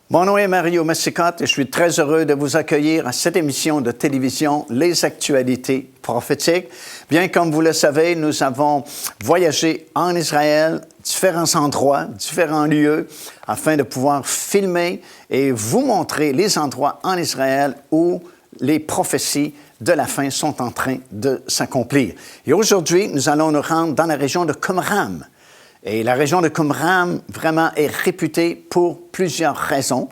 Mon nom est Mario Messicotte et je suis très heureux de vous accueillir à cette émission de télévision Les Actualités prophétiques. Bien, comme vous le savez, nous avons voyagé en Israël, différents endroits, différents lieux, afin de pouvoir filmer et vous montrer les endroits en Israël où les prophéties de la fin sont en train de s'accomplir. Et aujourd'hui, nous allons nous rendre dans la région de Qumran. Et la région de Qumran, vraiment, est réputée pour plusieurs raisons.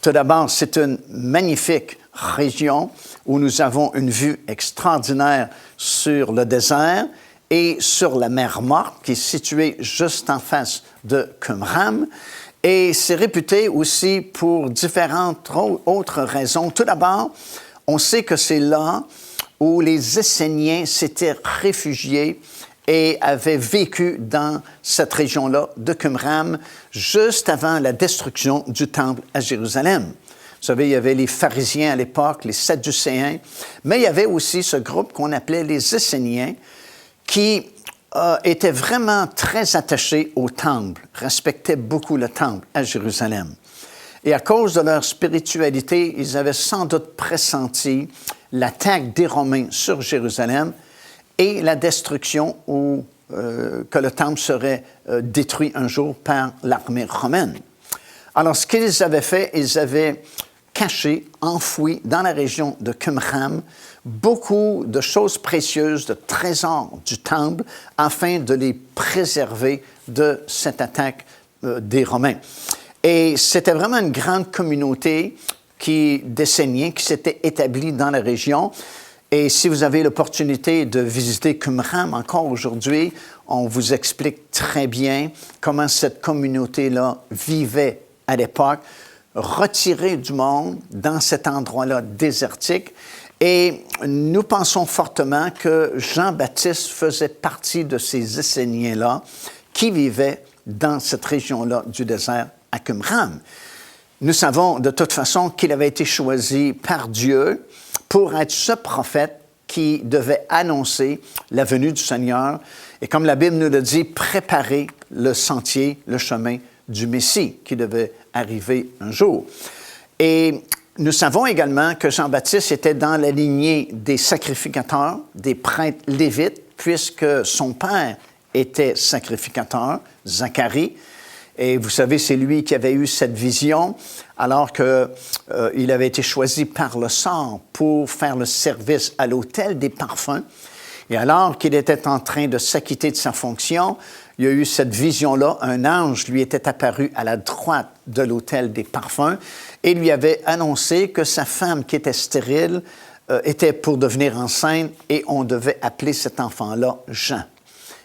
Tout d'abord, c'est une magnifique région où nous avons une vue extraordinaire sur le désert et sur la mer Morte, qui est située juste en face de Qumran. Et c'est réputé aussi pour différentes autres raisons. Tout d'abord, on sait que c'est là où les Esséniens s'étaient réfugiés et avaient vécu dans cette région-là de Qumran juste avant la destruction du temple à Jérusalem. Vous savez, il y avait les pharisiens à l'époque, les sadducéens, mais il y avait aussi ce groupe qu'on appelait les Esséniens qui étaient vraiment très attachés au temple, respectaient beaucoup le temple à Jérusalem. Et à cause de leur spiritualité, ils avaient sans doute pressenti l'attaque des Romains sur Jérusalem et la destruction que le temple serait détruit un jour par l'armée romaine. Alors, ce qu'ils avaient fait, ils avaient caché, enfoui dans la région de Qumran beaucoup de choses précieuses, de trésors du temple, afin de les préserver de cette attaque des Romains. Et c'était vraiment une grande communauté d'Esséniens qui s'était établie dans la région. Et si vous avez l'opportunité de visiter Qumran encore aujourd'hui, on vous explique très bien comment cette communauté-là vivait à l'époque, retirée du monde dans cet endroit-là désertique. Et nous pensons fortement que Jean-Baptiste faisait partie de ces Esséniens-là qui vivaient dans cette région-là du désert à Qumran. Nous savons de toute façon qu'il avait été choisi par Dieu pour être ce prophète qui devait annoncer la venue du Seigneur et, comme la Bible nous le dit, préparer le sentier, le chemin du Messie qui devait arriver un jour. Et nous savons également que Jean-Baptiste était dans la lignée des sacrificateurs, des prêtres lévites, puisque son père était sacrificateur, Zacharie. Et vous savez, c'est lui qui avait eu cette vision alors qu'il avait été choisi par le sort pour faire le service à l'autel des parfums. Et alors qu'il était en train de s'acquitter de sa fonction, il y a eu cette vision-là. Un ange lui était apparu à la droite de l'autel des parfums et lui avait annoncé que sa femme qui était stérile était pour devenir enceinte et on devait appeler cet enfant-là Jean.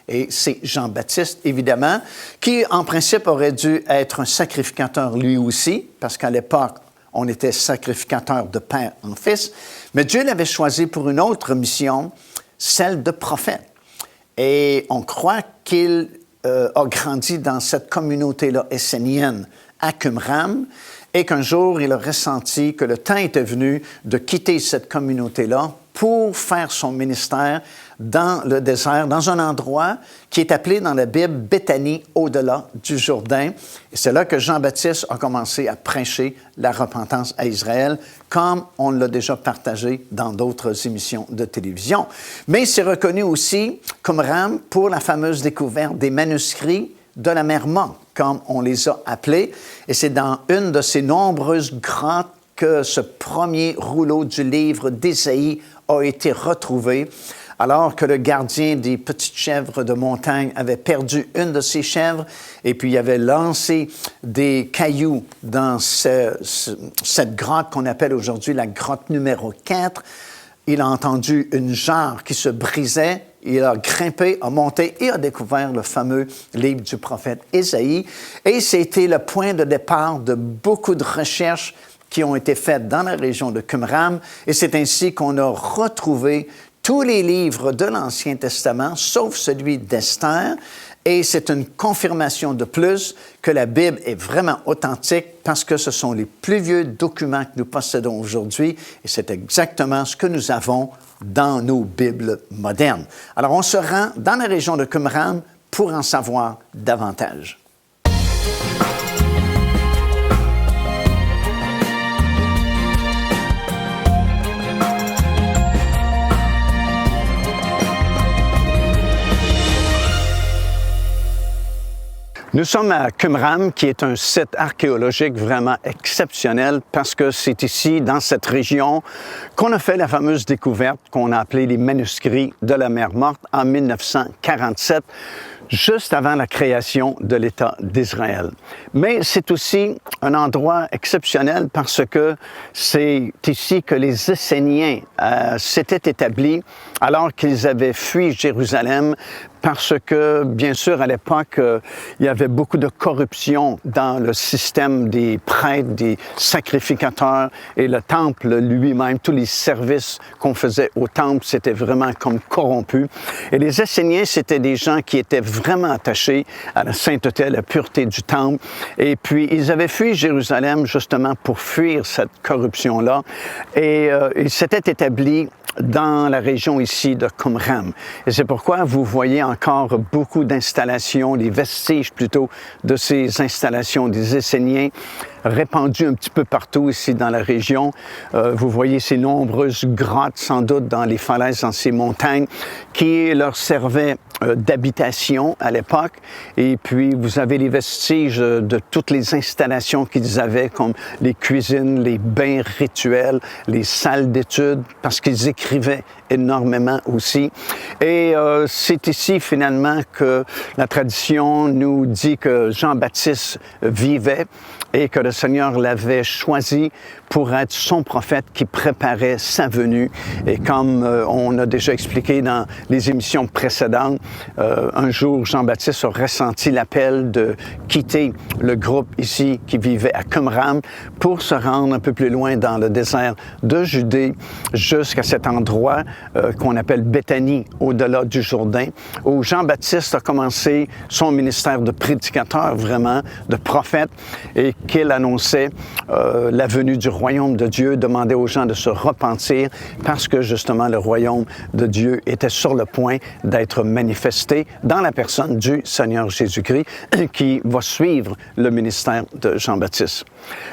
Et c'est Jean-Baptiste, évidemment, qui, en principe, aurait dû être un sacrificateur lui aussi, parce qu'à l'époque, on était sacrificateur de père en fils. Mais Dieu l'avait choisi pour une autre mission, celle de prophète. Et on croit qu'il a grandi dans cette communauté-là essénienne à Qumran, et qu'un jour, il a ressenti que le temps était venu de quitter cette communauté-là pour faire son ministère dans le désert, dans un endroit qui est appelé dans la Bible Béthanie, au-delà du Jourdain. Et c'est là que Jean-Baptiste a commencé à prêcher la repentance à Israël, comme on l'a déjà partagé dans d'autres émissions de télévision. Mais c'est reconnu aussi Qumran pour la fameuse découverte des manuscrits de la mer Morte, comme on les a appelés. Et c'est dans une de ces nombreuses grottes que ce premier rouleau du livre d'Ésaïe a été retrouvé, alors que le gardien des petites chèvres de montagne avait perdu une de ses chèvres et puis il avait lancé des cailloux dans cette grotte qu'on appelle aujourd'hui la grotte numéro 4. Il a entendu une jarre qui se brisait. Il a grimpé, a monté et a découvert le fameux livre du prophète Ésaïe. Et c'était le point de départ de beaucoup de recherches qui ont été faites dans la région de Qumran. Et c'est ainsi qu'on a retrouvé tous les livres de l'Ancien Testament, sauf celui d'Esther. Et c'est une confirmation de plus que la Bible est vraiment authentique parce que ce sont les plus vieux documents que nous possédons aujourd'hui. Et c'est exactement ce que nous avons dans nos Bibles modernes. Alors, on se rend dans la région de Qumran pour en savoir davantage. Nous sommes à Qumran, qui est un site archéologique vraiment exceptionnel parce que c'est ici, dans cette région, qu'on a fait la fameuse découverte qu'on a appelée les manuscrits de la mer Morte en 1947, juste avant la création de l'État d'Israël. Mais c'est aussi un endroit exceptionnel parce que c'est ici que les Esséniens s'étaient établis alors qu'ils avaient fui Jérusalem parce que, bien sûr, à l'époque, il y avait beaucoup de corruption dans le système des prêtres, des sacrificateurs et le temple lui-même. Tous les services qu'on faisait au temple, c'était vraiment comme corrompu. Et les Esséniens, c'était des gens qui étaient vraiment attachés à la sainteté, à la pureté du temple. Et puis, ils avaient fui Jérusalem justement pour fuir cette corruption-là. Et ils s'étaient établis dans la région ici de Qumran. Et c'est pourquoi vous voyez encore beaucoup d'installations, les vestiges plutôt de ces installations des Esséniens répandus un petit peu partout ici dans la région. Vous voyez ces nombreuses grottes, sans doute, dans les falaises, dans ces montagnes, qui leur servaient d'habitation à l'époque. Et puis, vous avez les vestiges de toutes les installations qu'ils avaient, comme les cuisines, les bains rituels, les salles d'études, parce qu'ils écrivaient énormément aussi. Et c'est ici, finalement, que la tradition nous dit que Jean-Baptiste vivait et que le Seigneur l'avait choisi pour être son prophète qui préparait sa venue. Et comme on a déjà expliqué dans les émissions précédentes, un jour, Jean-Baptiste a ressenti l'appel de quitter le groupe ici qui vivait à Qumran pour se rendre un peu plus loin dans le désert de Judée jusqu'à cet endroit qu'on appelle Béthanie, au-delà du Jourdain, où Jean-Baptiste a commencé son ministère de prédicateur, vraiment, de prophète, et qu'il annonçait la venue du royaume de Dieu, demandait aux gens de se repentir parce que justement le royaume de Dieu était sur le point d'être manifesté dans la personne du Seigneur Jésus-Christ qui va suivre le ministère de Jean-Baptiste.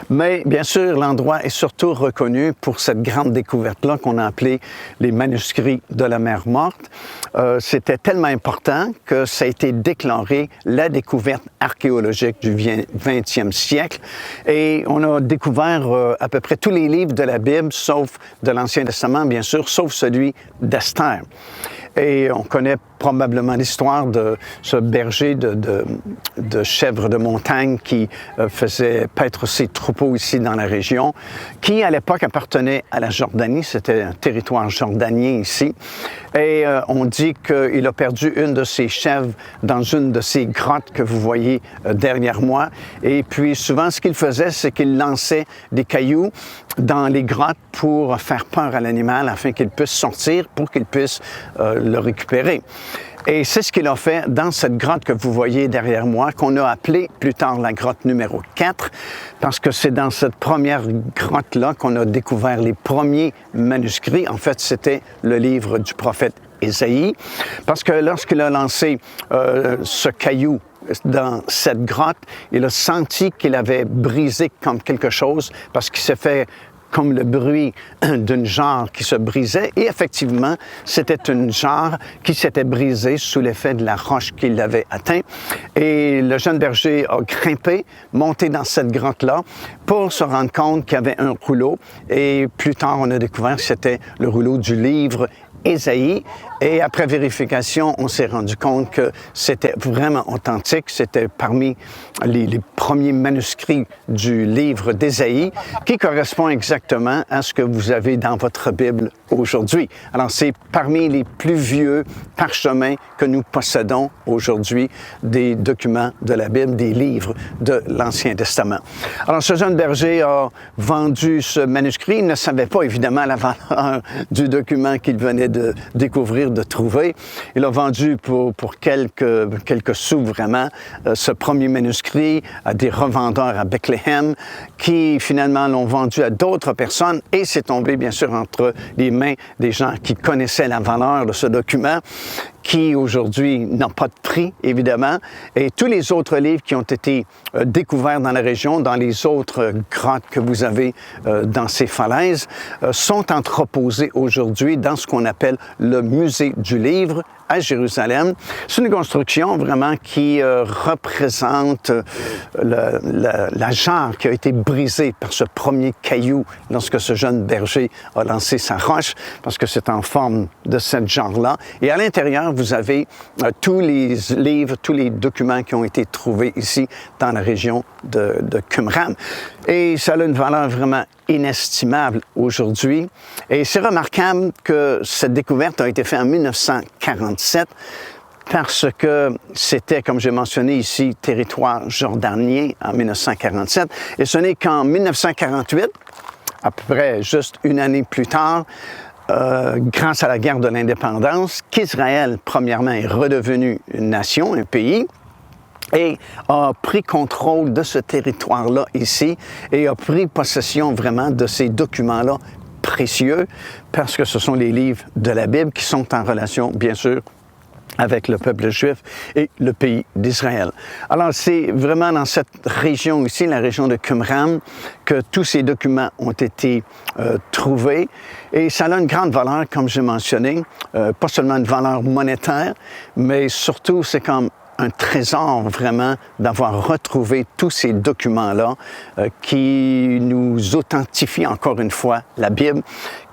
Mais bien sûr, l'endroit est surtout reconnu pour cette grande découverte-là qu'on a appelée les manuscrits de la mer Morte. C'était tellement important que ça a été déclaré la découverte archéologique du 20e siècle. Et on a découvert à peu près tous les livres de la Bible, sauf de l'Ancien Testament, bien sûr, sauf celui d'Esther. Et on connaît probablement l'histoire de ce berger de chèvres de montagne qui faisait paître ses troupeaux ici dans la région, qui à l'époque appartenait à la Jordanie, c'était un territoire jordanien ici. Et on dit qu'il a perdu une de ses chèvres dans une de ces grottes que vous voyez derrière moi. Et puis souvent, ce qu'il faisait, c'est qu'il lançait des cailloux dans les grottes pour faire peur à l'animal afin qu'il puisse sortir, pour qu'il puisse le récupérer. Et c'est ce qu'il a fait dans cette grotte que vous voyez derrière moi, qu'on a appelée plus tard la grotte numéro 4, parce que c'est dans cette première grotte-là qu'on a découvert les premiers manuscrits. En fait, c'était le livre du prophète Ésaïe, parce que lorsqu'il a lancé ce caillou dans cette grotte, il a senti qu'il avait brisé comme quelque chose, parce qu'il s'est fait comme le bruit d'une jarre qui se brisait. Et effectivement, c'était une jarre qui s'était brisée sous l'effet de la roche qui l'avait atteint. Et le jeune berger a grimpé, monté dans cette grotte-là pour se rendre compte qu'il y avait un rouleau. Et plus tard, on a découvert que c'était le rouleau du livre Ésaïe. Et après vérification, on s'est rendu compte que c'était vraiment authentique. C'était parmi les premiers manuscrits du livre d'Ésaïe qui correspond exactement à ce que vous avez dans votre Bible aujourd'hui. Alors, c'est parmi les plus vieux parchemins que nous possédons aujourd'hui des documents de la Bible, des livres de l'Ancien Testament. Alors, ce jeune berger a vendu ce manuscrit. Il ne savait pas, évidemment, la valeur du document qu'il venait de découvrir, de trouver. Il a vendu pour quelques sous vraiment ce premier manuscrit à des revendeurs à Bethléem qui finalement l'ont vendu à d'autres personnes et c'est tombé bien sûr entre les mains des gens qui connaissaient la valeur de ce document qui aujourd'hui n'a pas de prix, évidemment, et tous les autres livres qui ont été découverts dans la région, dans les autres grottes que vous avez dans ces falaises, sont entreposés aujourd'hui dans ce qu'on appelle le musée du livre à Jérusalem. C'est une construction vraiment qui représente la jarre qui a été brisée par ce premier caillou lorsque ce jeune berger a lancé sa roche, parce que c'est en forme de cette jarre-là. Et à l'intérieur, vous avez tous les livres, tous les documents qui ont été trouvés ici dans la région de Qumran. Et ça a une valeur vraiment inestimable aujourd'hui. Et c'est remarquable que cette découverte a été faite en 1947 parce que c'était, comme j'ai mentionné ici, territoire jordanien en 1947. Et ce n'est qu'en 1948, à peu près juste une année plus tard, grâce à la guerre de l'indépendance, qu'Israël, premièrement, est redevenu une nation, un pays, et a pris contrôle de ce territoire-là ici et a pris possession vraiment de ces documents-là précieux parce que ce sont les livres de la Bible qui sont en relation, bien sûr, avec le peuple juif et le pays d'Israël. Alors, c'est vraiment dans cette région ici, la région de Qumran, que tous ces documents ont été trouvés. Et ça a une grande valeur, comme j'ai mentionné, pas seulement une valeur monétaire, mais surtout, c'est comme un trésor vraiment d'avoir retrouvé tous ces documents-là qui nous authentifient encore une fois la Bible,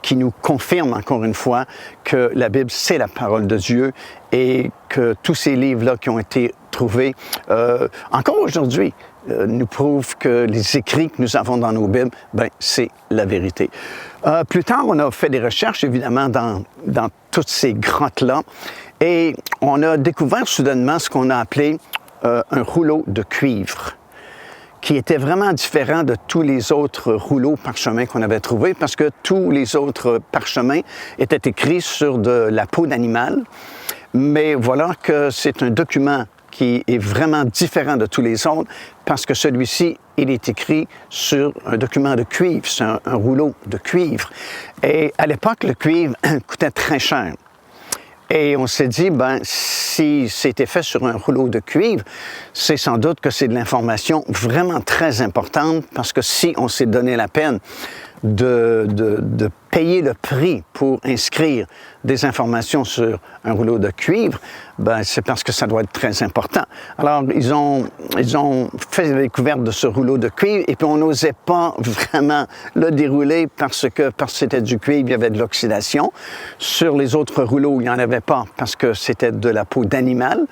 qui nous confirme encore une fois que la Bible, c'est la parole de Dieu et que tous ces livres-là qui ont été trouvés, encore aujourd'hui, nous prouvent que les écrits que nous avons dans nos Bibles, ben, c'est la vérité. Plus tard, on a fait des recherches, évidemment, dans toutes ces grottes-là. Et on a découvert soudainement ce qu'on a appelé un rouleau de cuivre, qui était vraiment différent de tous les autres rouleaux parchemins qu'on avait trouvés, parce que tous les autres parchemins étaient écrits sur de la peau d'animal. Mais voilà que c'est un document qui est vraiment différent de tous les autres, parce que celui-ci, il est écrit sur un document de cuivre, c'est un rouleau de cuivre. Et à l'époque, le cuivre coûtait très cher. Et on s'est dit, ben, si c'était fait sur un rouleau de cuivre, c'est sans doute que c'est de l'information vraiment très importante, parce que si on s'est donné la peine de payer le prix pour inscrire des informations sur un rouleau de cuivre, ben, c'est parce que ça doit être très important. Alors, ils ont fait la découverte de ce rouleau de cuivre et puis on n'osait pas vraiment le dérouler parce que c'était du cuivre, il y avait de l'oxydation. Sur les autres rouleaux, il n'y en avait pas parce que c'était de la peau d'animal.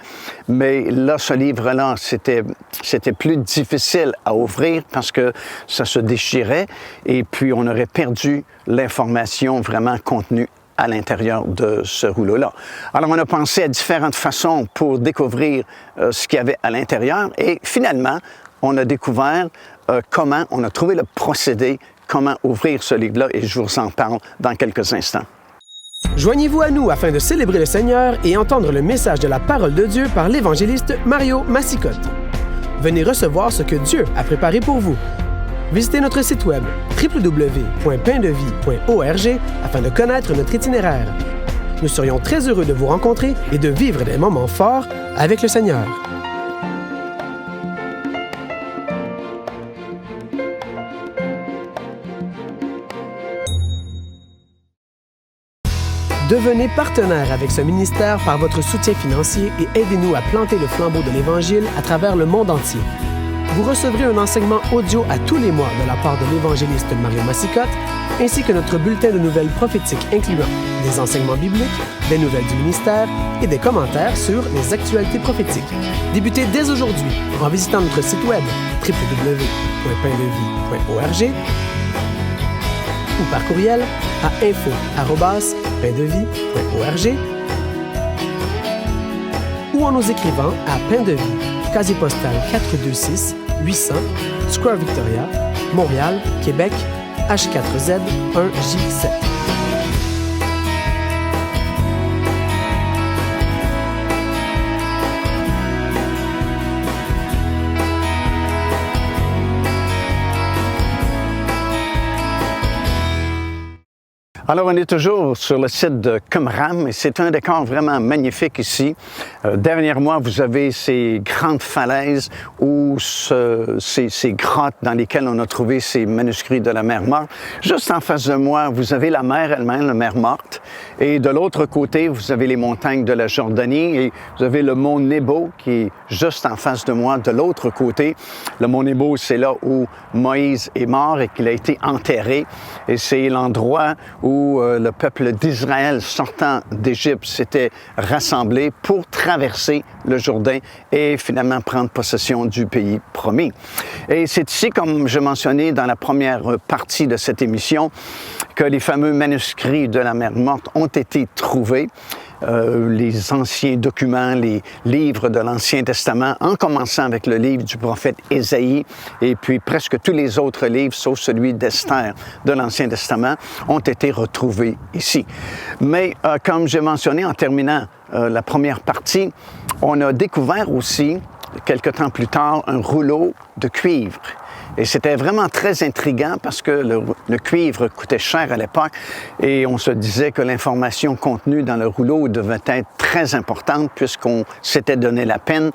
Mais là, ce livre-là, c'était plus difficile à ouvrir parce que ça se déchirait et puis on aurait perdu l'information vraiment contenue à l'intérieur de ce rouleau-là. Alors, on a pensé à différentes façons pour découvrir ce qu'il y avait à l'intérieur et finalement, on a découvert comment, on a trouvé le procédé, comment ouvrir ce livre-là et je vous en parle dans quelques instants. Joignez-vous à nous afin de célébrer le Seigneur et entendre le message de la parole de Dieu par l'évangéliste Mario Massicotte. Venez recevoir ce que Dieu a préparé pour vous. Visitez notre site web www.paindevie.org afin de connaître notre itinéraire. Nous serions très heureux de vous rencontrer et de vivre des moments forts avec le Seigneur. Devenez partenaire avec ce ministère par votre soutien financier et aidez-nous à planter le flambeau de l'Évangile à travers le monde entier. Vous recevrez un enseignement audio à tous les mois de la part de l'évangéliste Mario Massicotte, ainsi que notre bulletin de nouvelles prophétiques incluant des enseignements bibliques, des nouvelles du ministère et des commentaires sur les actualités prophétiques. Débutez dès aujourd'hui en visitant notre site web www.paindevie.org ou par courriel à info@paindevie.org ou en nous écrivant à Pain de Vie, casier postal 426 800, Square Victoria, Montréal, Québec, H4Z 1J7. Alors, on est toujours sur le site de Qumran et c'est un décor vraiment magnifique ici. Derrière moi, vous avez ces grandes falaises ou ces grottes dans lesquelles on a trouvé ces manuscrits de la mer Morte. Juste en face de moi, vous avez la mer elle-même, la mer Morte. Et de l'autre côté, vous avez les montagnes de la Jordanie et vous avez le mont Nebo qui est juste en face de moi. De l'autre côté, le mont Nebo, c'est là où Moïse est mort et qu'il a été enterré. Et c'est l'endroit où le peuple d'Israël sortant d'Égypte s'était rassemblé pour traverser le Jourdain et finalement prendre possession du pays promis. Et c'est ici, comme je mentionnais dans la première partie de cette émission, que les fameux manuscrits de la mer Morte ont été trouvés. Les anciens documents, les livres de l'Ancien Testament, en commençant avec le livre du prophète Ésaïe et puis presque tous les autres livres, sauf celui d'Esther de l'Ancien Testament, ont été retrouvés ici. Mais comme j'ai mentionné en terminant la première partie, on a découvert aussi, quelque temps plus tard, un rouleau de cuivre. Et c'était vraiment très intriguant parce que le cuivre coûtait cher à l'époque et on se disait que l'information contenue dans le rouleau devait être très importante puisqu'on s'était donné la peine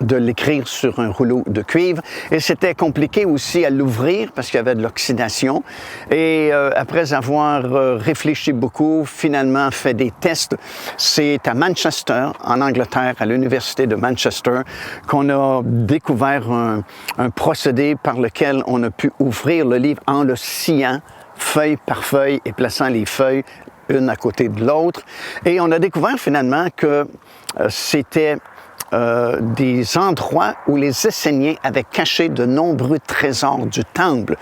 de l'écrire sur un rouleau de cuivre. Et c'était compliqué aussi à l'ouvrir parce qu'il y avait de l'oxydation. Et après avoir réfléchi beaucoup, finalement fait des tests, c'est à Manchester, en Angleterre, à l'Université de Manchester, qu'on a découvert un procédé par lequel on a pu ouvrir le livre en le sciant, feuille par feuille, et plaçant les feuilles une à côté de l'autre. Et on a découvert finalement que c'était des endroits où les Esséniens avaient caché de nombreux trésors du temple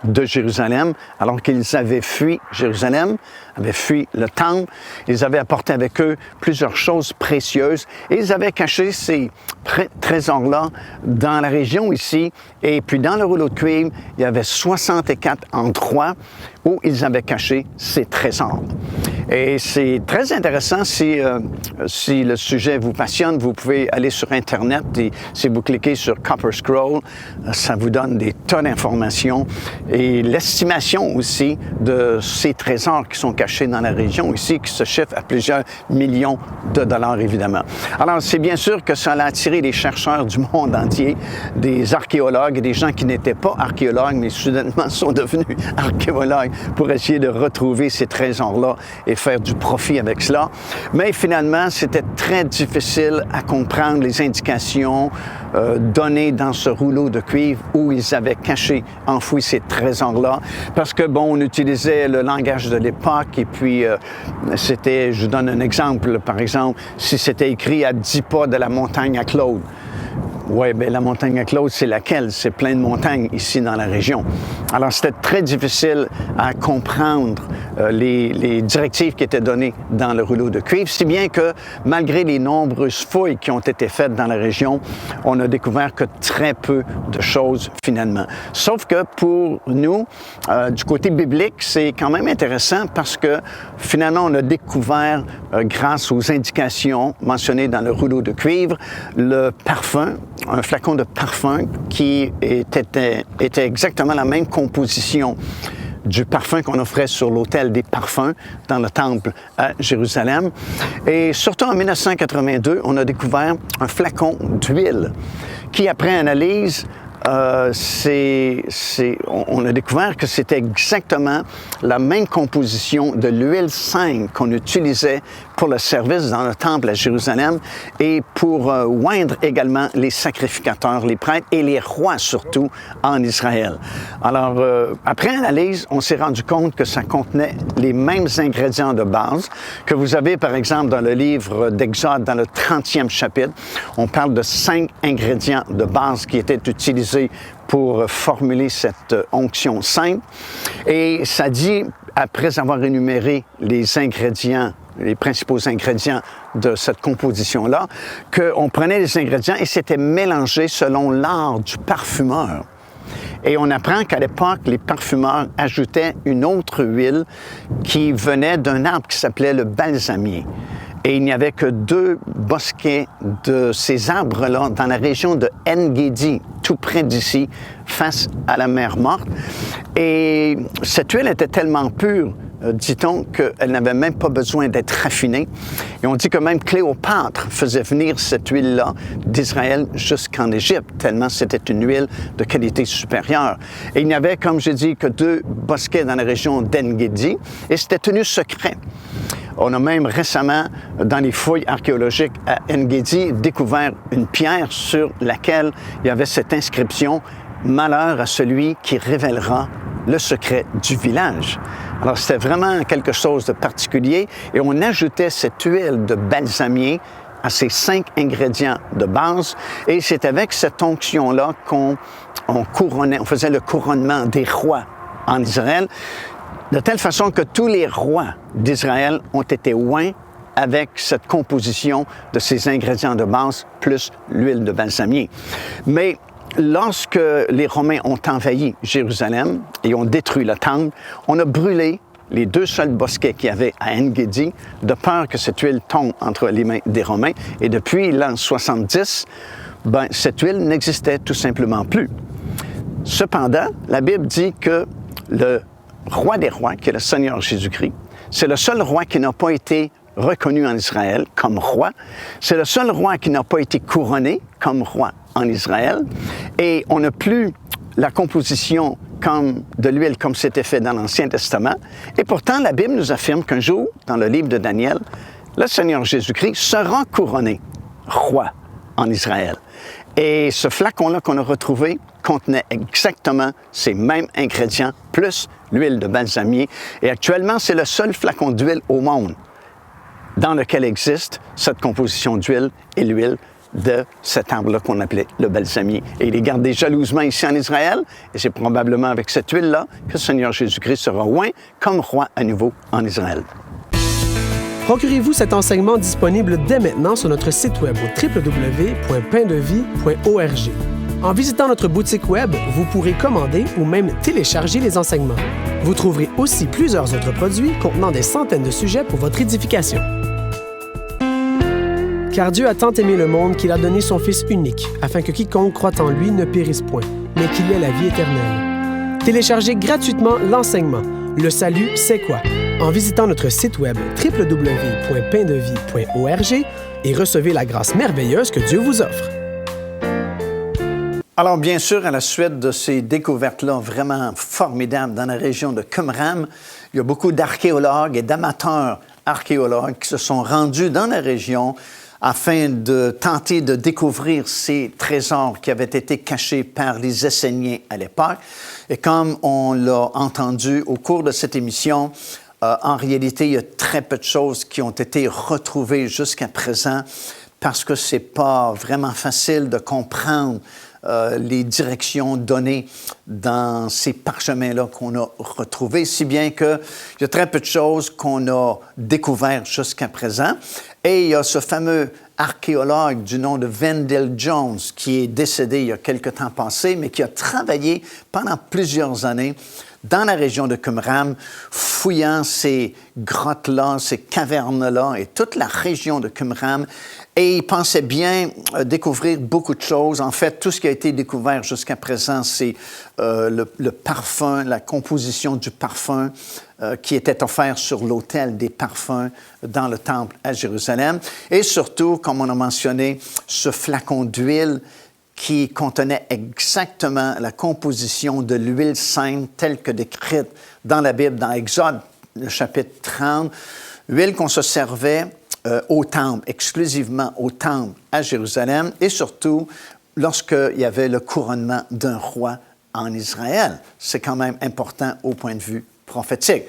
de Jérusalem, alors qu'ils avaient fui Jérusalem, avaient fui le temple. Ils avaient apporté avec eux plusieurs choses précieuses et ils avaient caché ces trésors-là dans la région ici. Et puis dans le rouleau de cuivre, il y avait 64 endroits où ils avaient caché ces trésors. Et c'est très intéressant. Si le sujet vous passionne, vous pouvez aller sur Internet et si vous cliquez sur Copper Scroll, ça vous donne des tas d'informations et l'estimation aussi de ces trésors qui sont cachés dans la région ici, qui se chiffre à plusieurs millions de dollars, évidemment. Alors, c'est bien sûr que ça a attiré les chercheurs du monde entier, des archéologues et des gens qui n'étaient pas archéologues, mais soudainement sont devenus archéologues pour essayer de retrouver ces trésors-là et faire du profit avec cela. Mais finalement, c'était très difficile à comprendre les indications données dans ce rouleau de cuivre où ils avaient caché, enfoui ces trésors-là, parce que, bon, on utilisait le langage de l'époque et puis c'était, je vous donne un exemple, par exemple, si c'était écrit à 10 pas de la montagne à Claude. Oui, bien, la montagne à Claude, c'est laquelle? C'est plein de montagnes ici dans la région. Alors, c'était très difficile à comprendre les directives qui étaient données dans le rouleau de cuivre, si bien que, malgré les nombreuses fouilles qui ont été faites dans la région, on a découvert que très peu de choses, finalement. Sauf que, pour nous, du côté biblique, c'est quand même intéressant parce que, finalement, on a découvert, grâce aux indications mentionnées dans le rouleau de cuivre, le parfum, un flacon de parfum qui était exactement la même composition du parfum qu'on offrait sur l'autel des parfums dans le temple à Jérusalem. Et surtout en 1982, on a découvert un flacon d'huile qui, après analyse, on a découvert que c'était exactement la même composition de l'huile sainte qu'on utilisait pour le service dans le temple à Jérusalem et pour oindre également les sacrificateurs, les prêtres et les rois surtout en Israël. Alors, après analyse, on s'est rendu compte que ça contenait les mêmes ingrédients de base que vous avez, par exemple, dans le livre d'Exode, dans le 30e chapitre. On parle de 5 ingrédients de base qui étaient utilisés pour formuler cette onction sainte. Et ça dit, après avoir énuméré les ingrédients, les principaux ingrédients de cette composition-là, qu'on prenait les ingrédients et c'était mélangé selon l'art du parfumeur. Et on apprend qu'à l'époque, les parfumeurs ajoutaient une autre huile qui venait d'un arbre qui s'appelait le balsamier. Et il n'y avait que 2 bosquets de ces arbres-là dans la région de En-Gedi, tout près d'ici, face à la mer Morte. Et cette huile était tellement pure dit-on qu'elle n'avait même pas besoin d'être raffinée. Et on dit que même Cléopâtre faisait venir cette huile-là d'Israël jusqu'en Égypte, tellement c'était une huile de qualité supérieure. Et il n'y avait, comme j'ai dit, que 2 bosquets dans la région d'En-Gedi, et c'était tenu secret. On a même récemment, dans les fouilles archéologiques à En-Gedi, découvert une pierre sur laquelle il y avait cette inscription « Malheur à celui qui révélera le secret du village ». Alors, c'était vraiment quelque chose de particulier et on ajoutait cette huile de balsamier à ces 5 ingrédients de base et c'est avec cette onction-là qu'on couronnait, on faisait le couronnement des rois en Israël, de telle façon que tous les rois d'Israël ont été oints avec cette composition de ces ingrédients de base plus l'huile de balsamier. Mais lorsque les Romains ont envahi Jérusalem et ont détruit le temple, on a brûlé les 2 seuls bosquets qu'il y avait à En-Gedi, de peur que cette huile tombe entre les mains des Romains. Et depuis l'an 70, cette huile n'existait tout simplement plus. Cependant, la Bible dit que le roi des rois, qui est le Seigneur Jésus-Christ, c'est le seul roi qui n'a pas été reconnu en Israël comme roi. C'est le seul roi qui n'a pas été couronné comme roi en Israël. Et on n'a plus la composition de l'huile comme c'était fait dans l'Ancien Testament. Et pourtant, la Bible nous affirme qu'un jour, dans le livre de Daniel, le Seigneur Jésus-Christ sera couronné roi en Israël. Et ce flacon-là qu'on a retrouvé contenait exactement ces mêmes ingrédients, plus l'huile de balsamier. Et actuellement, c'est le seul flacon d'huile au monde dans lequel existe cette composition d'huile et l'huile de cet arbre-là qu'on appelait le balsamier. Et il est gardé jalousement ici en Israël, et c'est probablement avec cette huile-là que le Seigneur Jésus-Christ sera oint comme roi à nouveau en Israël. Procurez-vous cet enseignement disponible dès maintenant sur notre site web au www.paindevie.org. En visitant notre boutique web, vous pourrez commander ou même télécharger les enseignements. Vous trouverez aussi plusieurs autres produits contenant des centaines de sujets pour votre édification. Car Dieu a tant aimé le monde qu'il a donné son Fils unique, afin que quiconque croit en lui ne périsse point, mais qu'il ait la vie éternelle. Téléchargez gratuitement l'enseignement « Le salut, c'est quoi ?» en visitant notre site web www.paindevie.org et recevez la grâce merveilleuse que Dieu vous offre. Alors, bien sûr, à la suite de ces découvertes-là vraiment formidables dans la région de Qumran, il y a beaucoup d'archéologues et d'amateurs archéologues qui se sont rendus dans la région afin de tenter de découvrir ces trésors qui avaient été cachés par les Esséniens à l'époque. Et comme on l'a entendu au cours de cette émission, en réalité, il y a très peu de choses qui ont été retrouvées jusqu'à présent parce que c'est pas vraiment facile de comprendre les directions données dans ces parchemins-là qu'on a retrouvés, si bien qu'il y a très peu de choses qu'on a découvertes jusqu'à présent. Et il y a ce fameux archéologue du nom de Wendell Jones qui est décédé il y a quelque temps passé, mais qui a travaillé pendant plusieurs années dans la région de Qumran, fouillant ces grottes-là, ces cavernes-là et toute la région de Qumran. Et il pensait bien découvrir beaucoup de choses. En fait, tout ce qui a été découvert jusqu'à présent, c'est le parfum, la composition du parfum qui était offert sur l'autel des parfums dans le temple à Jérusalem. Et surtout, comme on a mentionné, ce flacon d'huile qui contenait exactement la composition de l'huile sainte telle que décrite dans la Bible, dans Exode, le chapitre 30, huile qu'on se servait au temple, exclusivement au temple à Jérusalem, et surtout lorsqu'il y avait le couronnement d'un roi en Israël. C'est quand même important au point de vue prophétique.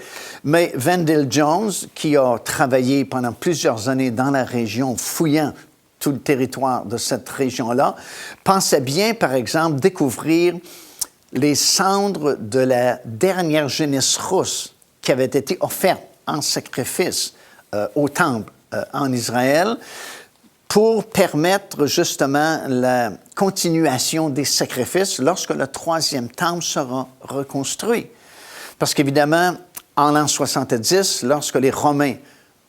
Mais Wendell Jones, qui a travaillé pendant plusieurs années dans la région, fouillant tout le territoire de cette région-là, pensait bien, par exemple, découvrir les cendres de la dernière génisse rousse qui avait été offerte en sacrifice au temple en Israël pour permettre justement la continuation des sacrifices lorsque le 3e temple sera reconstruit. Parce qu'évidemment, en l'an 70, lorsque les Romains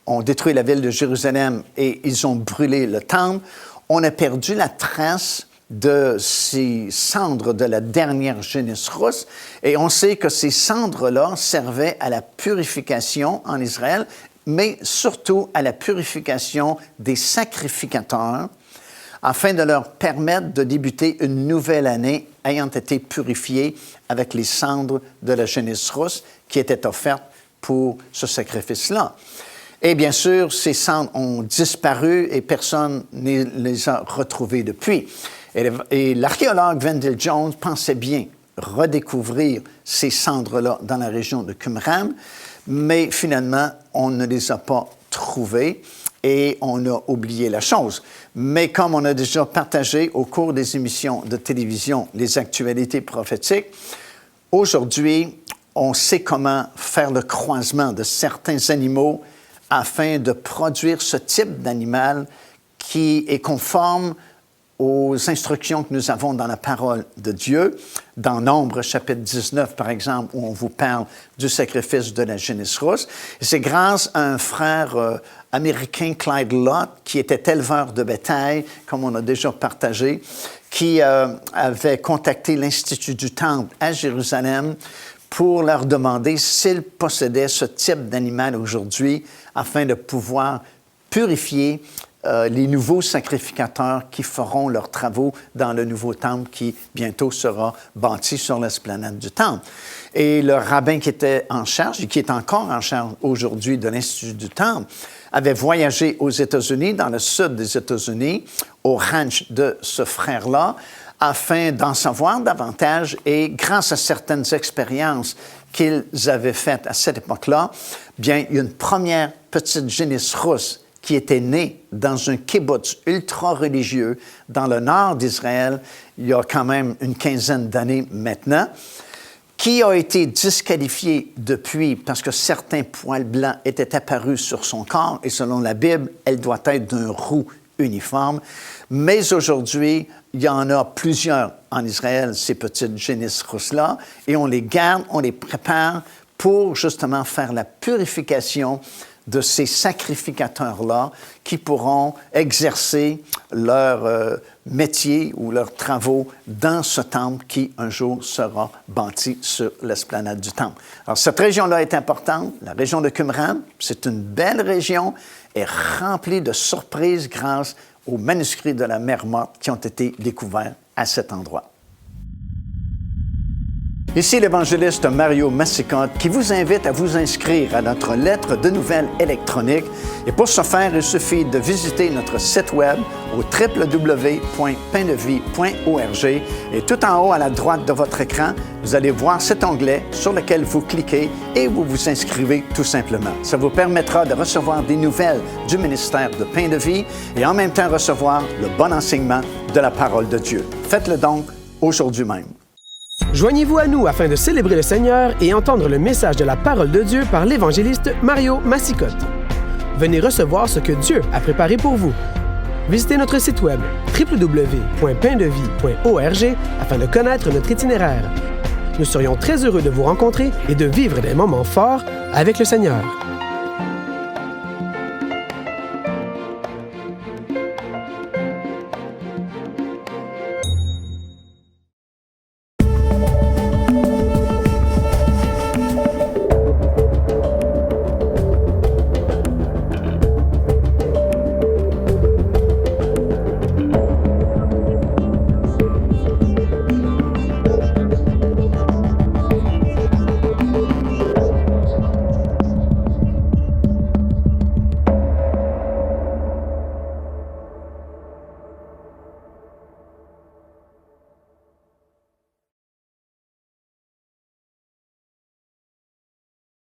ont détruit la ville de Jérusalem et ils ont brûlé le temple, on a perdu la trace de ces cendres de la dernière génisse rousse. Et on sait que ces cendres-là servaient à la purification en Israël, mais surtout à la purification des sacrificateurs, afin de leur permettre de débuter une nouvelle année ayant été purifiés avec les cendres de la génisse rousse qui étaient offertes pour ce sacrifice-là. Et bien sûr, ces cendres ont disparu et personne ne les a retrouvées depuis. Et l'archéologue Wendell Jones pensait bien redécouvrir ces cendres-là dans la région de Qumran, mais finalement, on ne les a pas trouvées et on a oublié la chose. Mais comme on a déjà partagé au cours des émissions de télévision les actualités prophétiques, aujourd'hui, on sait comment faire le croisement de certains animaux afin de produire ce type d'animal qui est conforme aux instructions que nous avons dans la parole de Dieu. Dans Nombre, chapitre 19, par exemple, où on vous parle du sacrifice de la génisse rousse. Et c'est grâce à un frère américain, Clyde Lott, qui était éleveur de bétail, comme on a déjà partagé, qui avait contacté l'Institut du Temple à Jérusalem pour leur demander s'ils possédaient ce type d'animal aujourd'hui afin de pouvoir purifier les nouveaux sacrificateurs qui feront leurs travaux dans le nouveau temple qui bientôt sera bâti sur l'esplanade du temple. Et le rabbin qui était en charge, et qui est encore en charge aujourd'hui de l'Institut du temple, avait voyagé aux États-Unis, dans le sud des États-Unis, au ranch de ce frère-là, afin d'en savoir davantage et grâce à certaines expériences qu'ils avaient faites à cette époque-là, bien, il y a une première petite génisse rousse qui était née dans un kibbutz ultra-religieux dans le nord d'Israël, il y a quand même une quinzaine d'années maintenant, qui a été disqualifiée depuis parce que certains poils blancs étaient apparus sur son corps et selon la Bible, elle doit être d'un roux uniforme. Mais aujourd'hui, il y en a plusieurs en Israël, ces petites génisses rousses-là, et on les garde, on les prépare pour justement faire la purification de ces sacrificateurs-là qui pourront exercer leur métier ou leurs travaux dans ce temple qui un jour sera bâti sur l'esplanade du temple. Alors cette région-là est importante, la région de Qumran, c'est une belle région et remplie de surprises grâce aux manuscrits de la mer Morte qui ont été découverts à cet endroit. Ici l'évangéliste Mario Massicotte qui vous invite à vous inscrire à notre lettre de nouvelles électronique. Et pour ce faire, il suffit de visiter notre site web au www.paindevie.org et tout en haut à la droite de votre écran, vous allez voir cet onglet sur lequel vous cliquez et vous vous inscrivez tout simplement. Ça vous permettra de recevoir des nouvelles du ministère de Pain de Vie et en même temps recevoir le bon enseignement de la parole de Dieu. Faites-le donc aujourd'hui même. Joignez-vous à nous afin de célébrer le Seigneur et entendre le message de la parole de Dieu par l'évangéliste Mario Massicotte. Venez recevoir ce que Dieu a préparé pour vous. Visitez notre site web www.paindevie.org afin de connaître notre itinéraire. Nous serions très heureux de vous rencontrer et de vivre des moments forts avec le Seigneur.